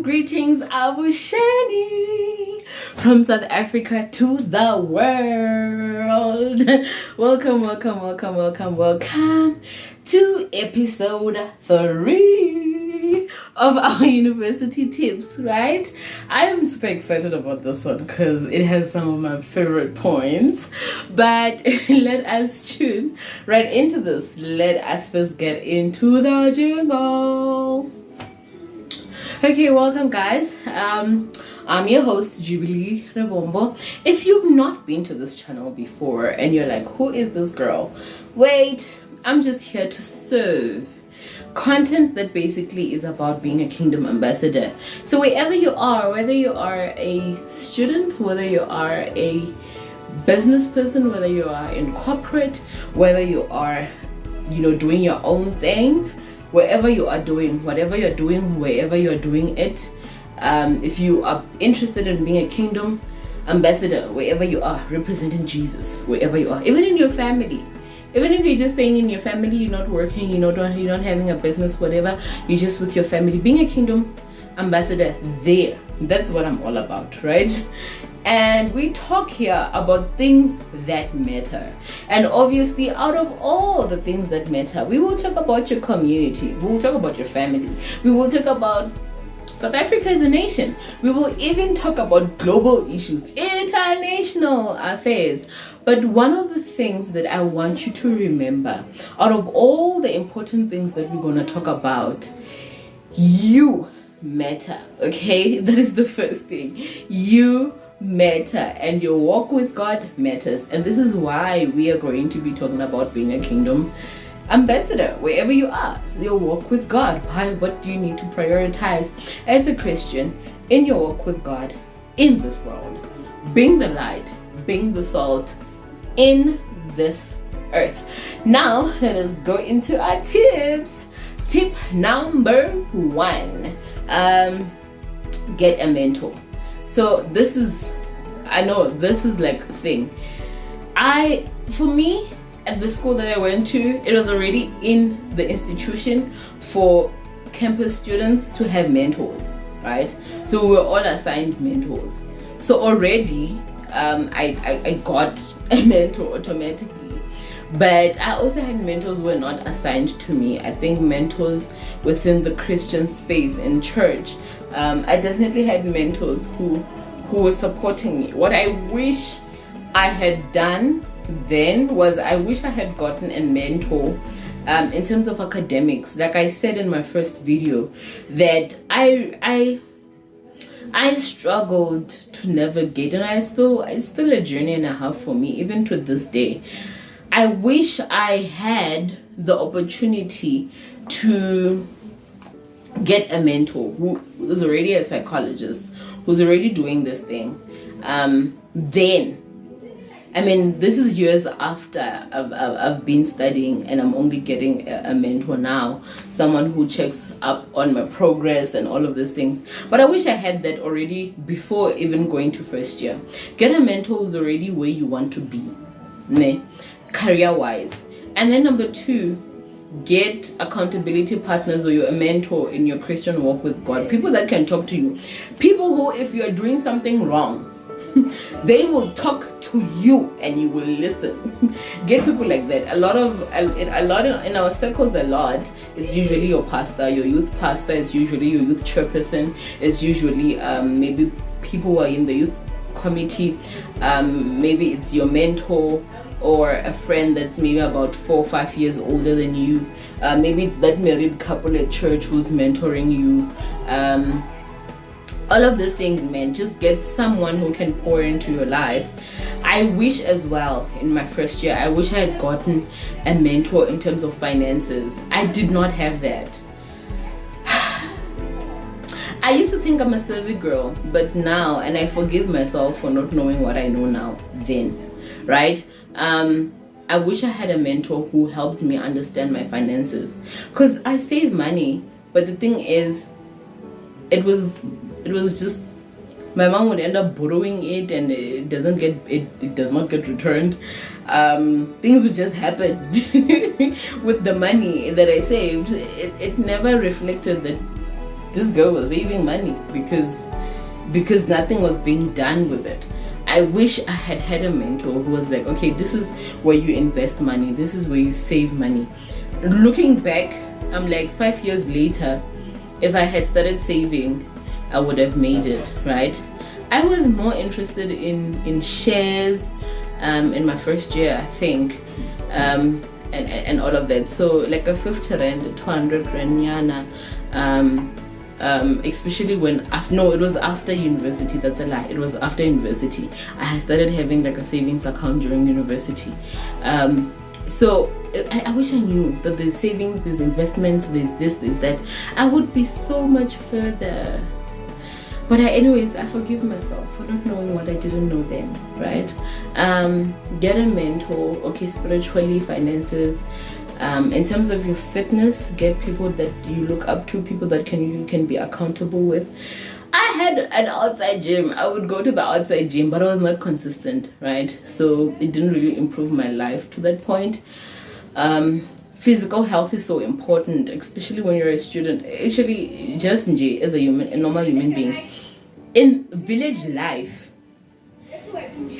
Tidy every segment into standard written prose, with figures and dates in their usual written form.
greetings, Abushani, from South Africa to the world. Welcome to episode 3 of our university tips, right? I am super excited about this one because it has some of my favorite points. But let us tune right into this. Let us first get into the jingle. Okay, welcome guys. I'm your host Jubilee Rebombo. If you've not been to this channel before and you're like, who is this girl? Wait, I'm just here to serve content that basically is about being a kingdom ambassador. So wherever you are, whether you are a student, whether you are a business person, whether you are in corporate, whether you are, doing your own thing, wherever you are doing, whatever you're doing, wherever you're doing it, if you are interested in being a kingdom ambassador, wherever you are, representing Jesus, wherever you are, even in your family, even if you're just staying in your family, you're not working, you're not having a business, whatever, you're just with your family, being a kingdom ambassador there, that's what I'm all about, right? And we talk here about things that matter. And obviously, out of all the things that matter, we will talk about your community, we will talk about your family, we will talk about South Africa as a nation, we will even talk about global issues, international affairs. But one of the things that I want you to remember, out of all the important things that we're going to talk about, you matter, okay? That is the first thing. You matter, and your walk with God matters. And this is why we are going to be talking about being a kingdom ambassador wherever you are. Your walk with God. What do you need to prioritize as a Christian in your walk with God in this world? Being the light, being the salt in this earth. Now let us go into our tips. Tip number 1, get a mentor. So I know this is like a thing. For me, at the school that I went to, it was already in the institution for campus students to have mentors, right? So we were all assigned mentors. So already, I got a mentor automatically. But I also had mentors who were not assigned to me. I think mentors within the Christian space in church. I definitely had mentors who were supporting me. What I wish I had done then was I wish I had gotten a mentor in terms of academics. Like I said in my first video, that I struggled to navigate, and it's still a journey and a half for me even to this day. I wish I had the opportunity to get a mentor who is already a psychologist, who's already doing this thing. Then, I mean, this is years after I've been studying, and I'm only getting a mentor now, someone who checks up on my progress and all of these things. But I wish I had that already before even going to first year. Get a mentor who's already where you want to be, career-wise. And then number 2, get accountability partners or a mentor in your Christian walk with God. People that can talk to you. People who, if you're doing something wrong, they will talk to you and you will listen. Get people like that. A lot in our circles, it's usually your pastor, your youth pastor, it's usually your youth chairperson, it's usually maybe people who are in the youth committee, maybe it's your mentor or a friend that's maybe about 4 or 5 years older than you. Maybe it's that married couple at church who's mentoring you. All of these things, man, just get someone who can pour into your life. I wish as well, in my first year, I wish I had gotten a mentor in terms of finances. I did not have that. I used to think I'm a savvy girl, but now, and I forgive myself for not knowing what I know now then, right? I wish I had a mentor who helped me understand my finances, because I save money, but the thing is, it was just, my mom would end up borrowing it, and it does not get returned. Things would just happen with the money that I saved. It never reflected that this girl was saving money because nothing was being done with it. I wish I had had a mentor who was like, okay, this is where you invest money, this is where you save money. Looking back, I'm like, 5 years later, if I had started saving, I would have made it, right? I was more interested in shares in my first year, I think, and all of that. So like a 50 rand, 200 rand yana, especially when it was after university. That's a lie. It was after university. I had started having like a savings account during university. So I wish I knew that there's savings, there's investments, there's this, there's that. I would be so much further. But anyways, I forgive myself for not knowing what I didn't know then, right? Get a mentor, okay, spiritually, finances. In terms of your fitness, get people that you look up to, people that you can be accountable with. I had an outside gym. I would go to the outside gym, but I was not consistent, right? So it didn't really improve my life to that point. Physical health is so important, especially when you're a student. Actually, just as a normal human being, in village life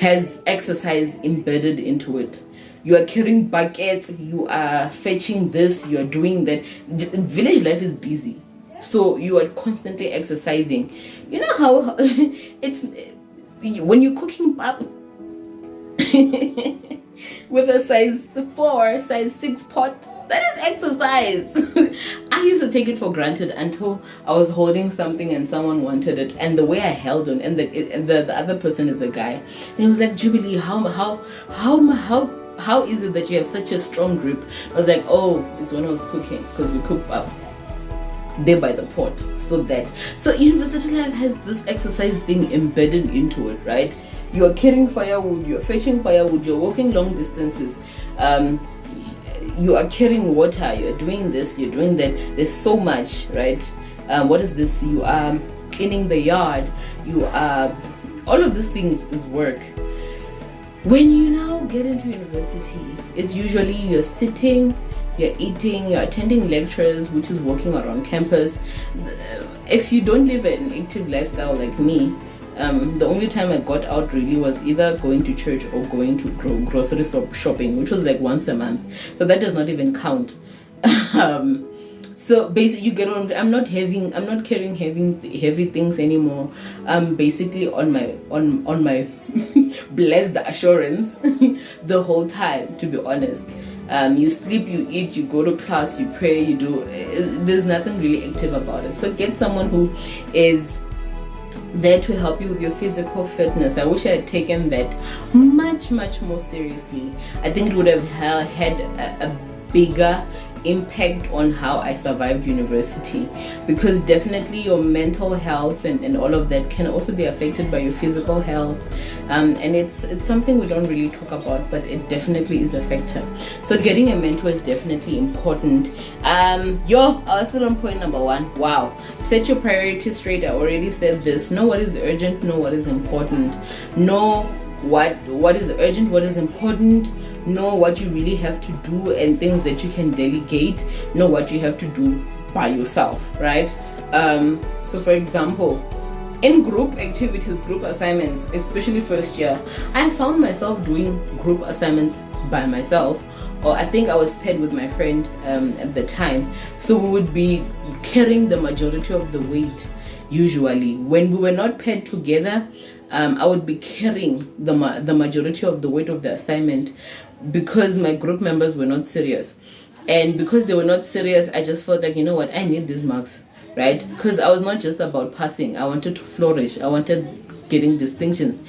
has exercise embedded into it. You are carrying buckets, you are fetching this, you are doing that. Village life is busy, so you are constantly exercising. You know how it's when you're cooking pap with a size 4, size 6 pot. That is exercise. I used to take it for granted until I was holding something and someone wanted it, and the way I held on, and the other person is a guy, and he was like, Jubilee, how is it that you have such a strong grip? I was like, oh, it's when I was cooking, because we cook up there by the pot. So university life has this exercise thing embedded into it, right? You are carrying firewood, you're fetching firewood, you're walking long distances, you are carrying water, you're doing this, you're doing that. There's so much, right? What is this? You are cleaning the yard, you are, all of these things is work. When you now get into university, it's usually you're sitting, you're eating, you're attending lectures, which is walking around campus. If you don't live an active lifestyle like me, the only time I got out really was either going to church or going to grocery shopping, which was like once a month. So that does not even count. So basically, you get on. I'm not carrying heavy things anymore. I'm basically on my blessed assurance the whole time. To be honest, you sleep, you eat, you go to class, you pray, you do. There's nothing really active about it. So get someone who is there to help you with your physical fitness. I wish I had taken that much more seriously. I think it would have had a bigger impact on how I survived university, because definitely your mental health and all of that can also be affected by your physical health, and it's something we don't really talk about, but it definitely is a factor. So getting a mentor is definitely important. I'll still on point number 1. Wow, set your priorities straight. I already said this. Know what is urgent, know what is important, know what is urgent, what is important, know what you really have to do and things that you can delegate, know what you have to do by yourself, right? So for example, in group activities, group assignments, especially first year, I found myself doing group assignments by myself, or I think I was paired with my friend at the time, so we would be carrying the majority of the weight. Usually when we were not paired together, I would be carrying the majority of the weight of the assignment, because my group members were not serious. And because they were not serious, I just felt like, you know what, I need these marks, right? Because I was not just about passing. I wanted to flourish. I wanted getting distinctions.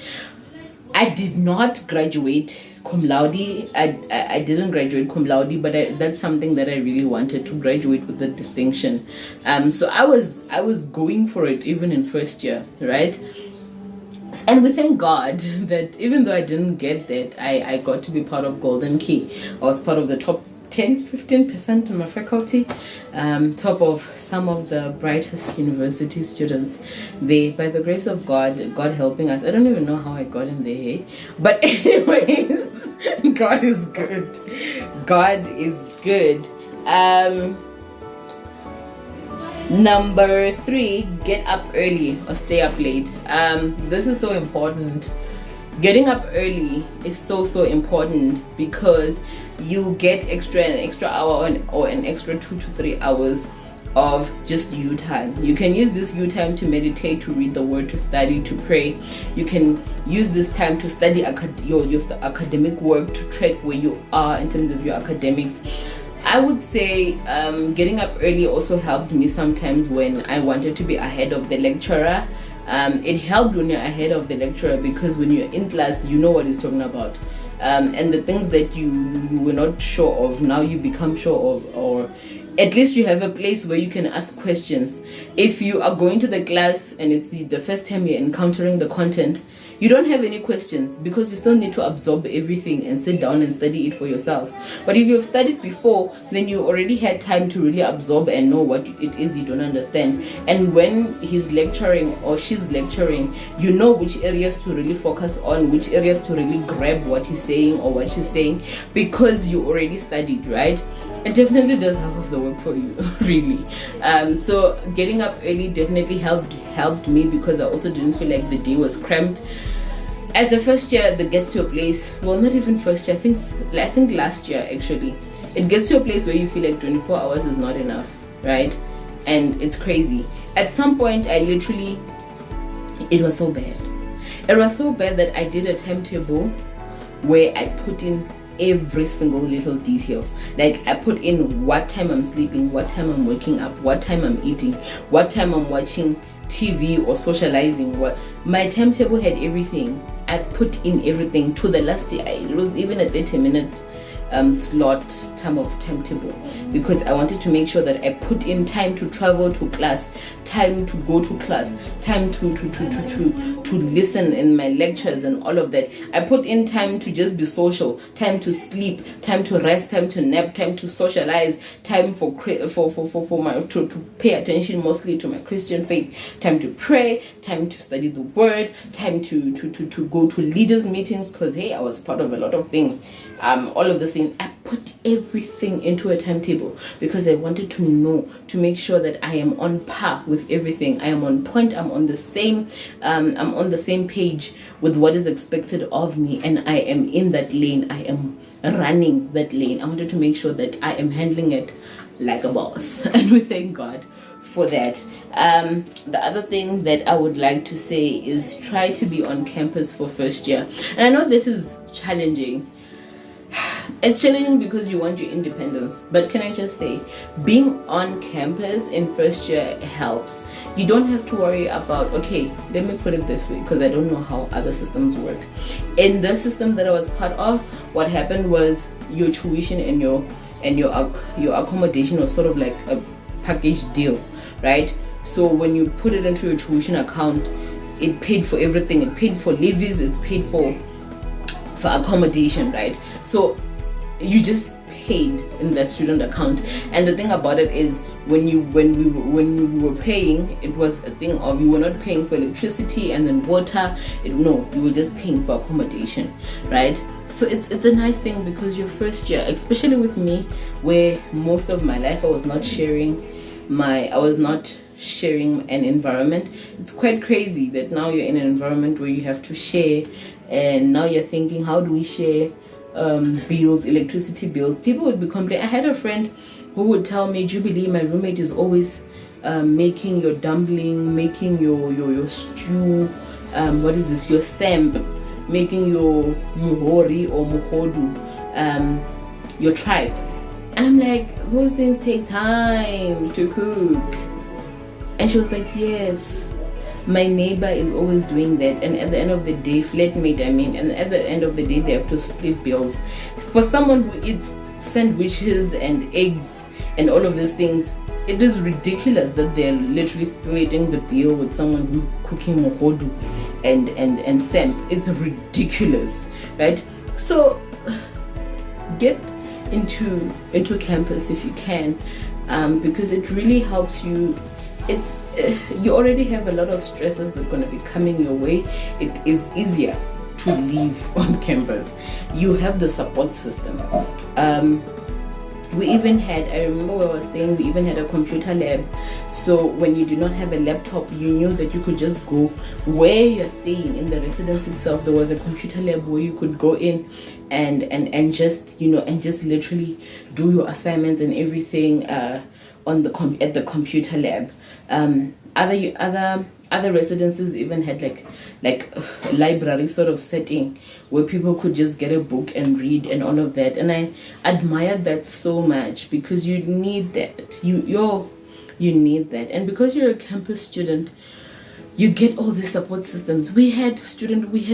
I did not graduate cum laude. I didn't graduate cum laude, but that's something that I really wanted, to graduate with a distinction. So I was going for it even in first year, right? And we thank God that even though I didn't get that, I got to be part of Golden Key. I was part of the top 10-15% in my faculty, top of some of the brightest university students. By the grace of God helping us. I don't even know how I got in there, hey? But anyways, God is good. God is good. Number 3, get up early or stay up late. This is so important. Getting up early is so important because you get an extra hour or an extra 2 to 3 hours of just you time. You can use this you time to meditate, to read the word, to study, to pray. You can use this time to study your academic work, to track where you are in terms of your academics. I would say getting up early also helped me sometimes when I wanted to be ahead of the lecturer. It helped when you're ahead of the lecturer because when you're in class, you know what he's talking about. And the things that you were not sure of, now you become sure of, or at least you have a place where you can ask questions. If you are going to the class and it's the first time you're encountering the content, you don't have any questions because you still need to absorb everything and sit down and study it for yourself. But if you've studied before, then you already had time to really absorb and know what it is you don't understand. And when he's lecturing or she's lecturing, you know which areas to really focus on, which areas to really grab what he's saying or what she's saying, because you already studied, right? It definitely does half of the work for you, really. So getting up early definitely helped me because I also didn't feel like the day was cramped. As a first year, that gets to a place, well, not even first year, I think last year actually, it gets to a place where you feel like 24 hours is not enough, right? And it's crazy. At some point, it was so bad. It was so bad that I did a timetable where I put in every single little detail. Like I put in what time I'm sleeping, what time I'm waking up, what time I'm eating, what time I'm watching TV or socializing. What my timetable had everything. I put in everything to the last year. It was even a 30-minute slot timetable because I wanted to make sure that I put in time to travel to class, time to go to class, time to listen in my lectures and all of that. I put in time to just be social, time to sleep, time to rest, time to nap, time to socialize, time for my to pay attention mostly to my Christian faith, time to pray, time to study the word, time to go to leaders meetings because hey, I was part of a lot of things. All of the things, I put everything into a timetable because I wanted to know, to make sure that I am on par with everything. I am on point. I'm on the same page with what is expected of me, and I am in that lane. I am running that lane. I wanted to make sure that I am handling it like a boss, and we thank God for that. The other thing that I would like to say is try to be on campus for first year. And I know this is challenging. It's challenging because you want your independence, but can I just say, being on campus in first year helps. You don't have to worry about, okay, let me put it this way because I don't know how other systems work. In the system that I was part of, what happened was your tuition and your accommodation was sort of like a package deal, right? So when you put it into your tuition account, it paid for everything. It paid for levies, it paid for accommodation, right? So you just paid in that student account. And the thing about it is when we were paying, it was a thing of you were not paying for electricity and then water. No, you were just paying for accommodation, right? So it's a nice thing because your first year, especially with me, where most of my life I was not sharing an environment. It's quite crazy that now you're in an environment where you have to share, and now you're thinking, how do we share bills, electricity bills? People would be complaining. I had a friend who would tell me, Jubilee, my roommate is always making your dumpling, making your stew, what is this, your samp, making your muhori or muhodu, your tripe. And I'm like, those things take time to cook. And she was like, yes, my neighbor is always doing that. And at the end of the day, flatmate, and at the end of the day, they have to split bills. For someone who eats sandwiches and eggs and all of these things, it is ridiculous that they're literally splitting the bill with someone who's cooking mohodu and samp. It's ridiculous, right? So get into campus if you can, because it really helps you. You already have a lot of stresses that are going to be coming your way. It is easier to live on campus. You have the support system. We even had, I remember where I was staying, we even had a computer lab. So when you did not have a laptop, you knew that you could just go where you're staying in the residence itself. There was a computer lab where you could go in and just, you know, and just literally do your assignments and everything on the at the computer lab. Other residences even had like library sort of setting where people could just get a book and read and all of that, and I admired that so much, because you need that. You need that. And because you're a campus student, you get all these support systems. We had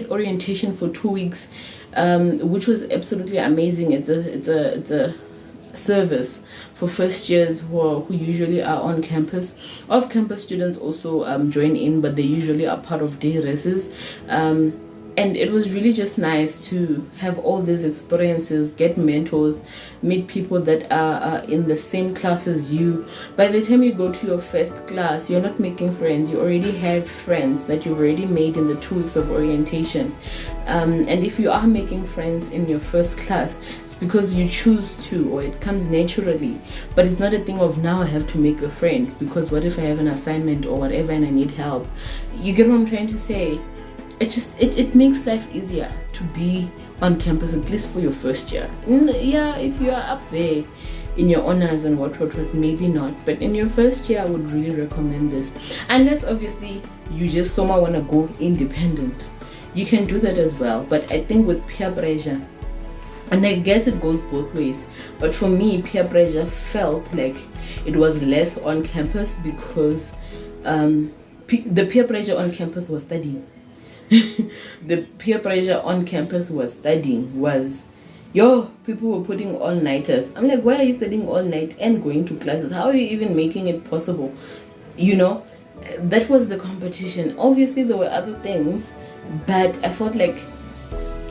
orientation for 2 weeks, which was absolutely amazing. It's a service for first years who usually are on campus. Off-campus students also join in, but they usually are part of day races. And it was really just nice to have all these experiences, get mentors, meet people that are in the same class as you. By the time you go to your first class, you're not making friends. You already have friends that you've already made in the 2 weeks of orientation. And if you are making friends in your first class, it's because you choose to, or it comes naturally. But it's not a thing of now I have to make a friend, because what if I have an assignment or whatever and I need help? You get what I'm trying to say? It makes life easier to be on campus, at least for your first year. Yeah, if you are up there in your honors and what, maybe not. But in your first year, I would really recommend this. Unless, obviously, you just somehow want to go independent. You can do that as well. But I think with peer pressure, and I guess it goes both ways, but for me, peer pressure felt like it was less on campus, because the peer pressure on campus was studying. The peer pressure on campus was people were putting all-nighters. I'm like, why are you studying all night and going to classes? How are you even making it possible? You know, that was the competition. Obviously there were other things, but I felt like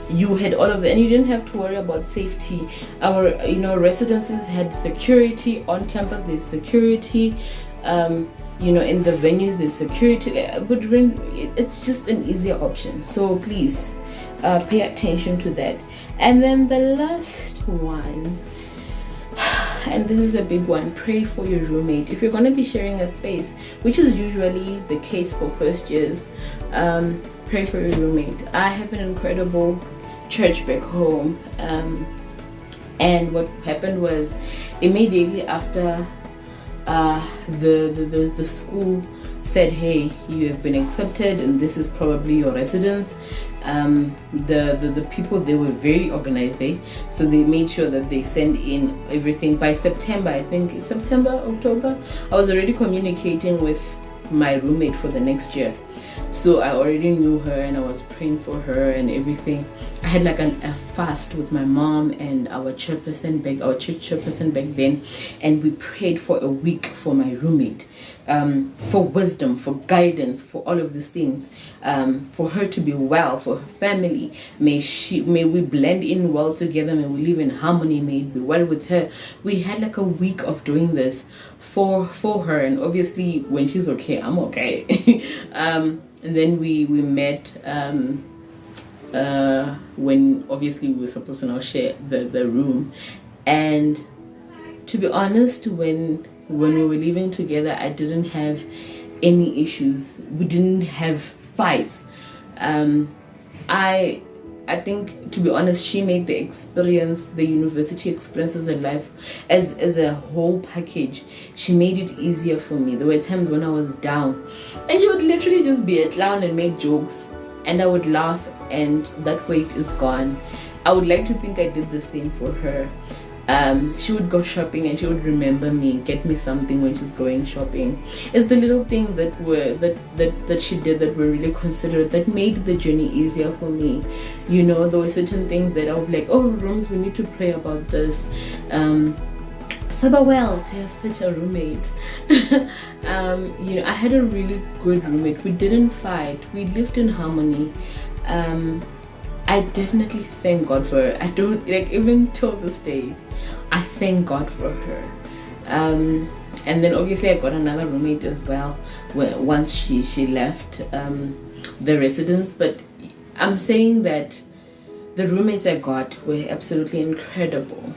you had all of it, and you didn't have to worry about safety. Our residences had security on campus. There's security, in the venues there's security, but it's just an easier option. So please pay attention to that. And then the last one, and this is a big one, pray for your roommate. If you're going to be sharing a space, which is usually the case for first years, pray for your roommate. I have an incredible church back home, and what happened was, immediately after the school said, hey, you have been accepted and this is probably your residence, the people, they were very organized there, so they made sure that they send in everything by September. I think October, I was already communicating with my roommate for the next year, so I already knew her and I was praying for her and everything. I had like a fast with my mom and our church chairperson back then, and we prayed for a week for my roommate, for wisdom, for guidance, for all of these things, for her to be well, for her family. May we blend in well together, may we live in harmony, may it be well with her. We had like a week of doing this for her, and obviously when she's okay, I'm okay. And then we met when obviously we were supposed to now share the room. And to be honest, when we were living together, I didn't have any issues. We didn't have fights. I think, to be honest, she made the experience, the university experiences in life as a whole package. She made it easier for me. There were times when I was down and she would literally just be a clown and make jokes, and I would laugh and that weight is gone. I would like to think I did the same for her. She would go shopping and she would remember me, get me something when she's going shopping. It's the little things that she did that were really considerate, that made the journey easier for me. You know, there were certain things that I would be like, oh, rooms, we need to pray about this. Super well to have such a roommate. I had a really good roommate. We didn't fight. We lived in harmony. I definitely thank God for her. I don't, like, even till this day, I thank God for her. And then obviously I got another roommate as well once she left the residence. But I'm saying that the roommates I got were absolutely incredible.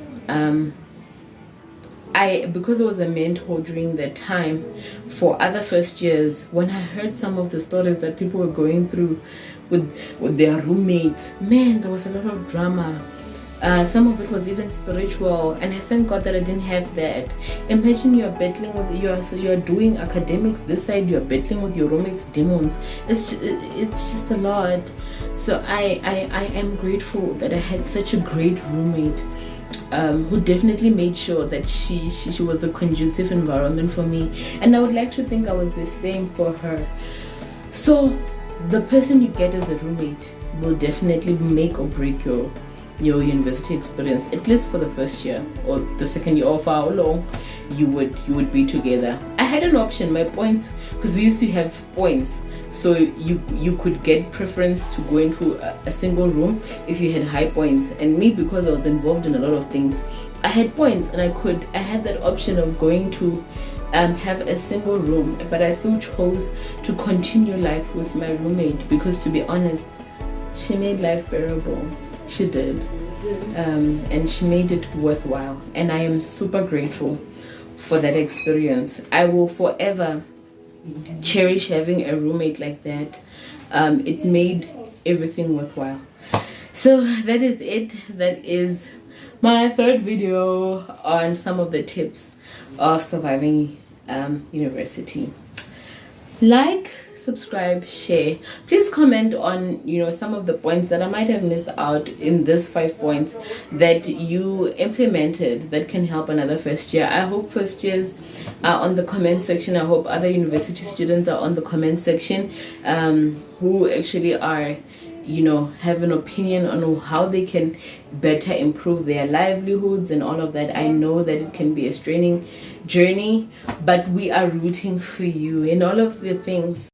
because I was a mentor during that time for other first years, when I heard some of the stories that people were going through with their roommates, man, there was a lot of drama. Some of it was even spiritual, and I thank God that I didn't have that. Imagine you're battling with you're doing academics this side, you're battling with your roommates' demons. It's just a lot. So I am grateful that I had such a great roommate, who definitely made sure that she was a conducive environment for me, and I would like to think I was the same for her. So the person you get as a roommate will definitely make or break your university experience, at least for the first year or the second year, or for how long you would be together. I had an option, my points, because we used to have points, so you could get preference to go into a single room if you had high points. And me, because I was involved in a lot of things, I had points, and I had that option of going to have a single room, but I still chose to continue life with my roommate, because, to be honest, she made life bearable. She did, and she made it worthwhile, and I am super grateful for that experience. I will forever cherish having a roommate like that. It made everything worthwhile. So that is it. That is my third video on some of the tips of surviving university. Like, subscribe, share. Please comment on some of the points that I might have missed out in this 5 points that you implemented that can help another first year. I hope first years are on the comment section. I hope other university students are on the comment section, who actually are have an opinion on how they can better improve their livelihoods and all of that. I know that it can be a straining journey, but we are rooting for you in all of the things.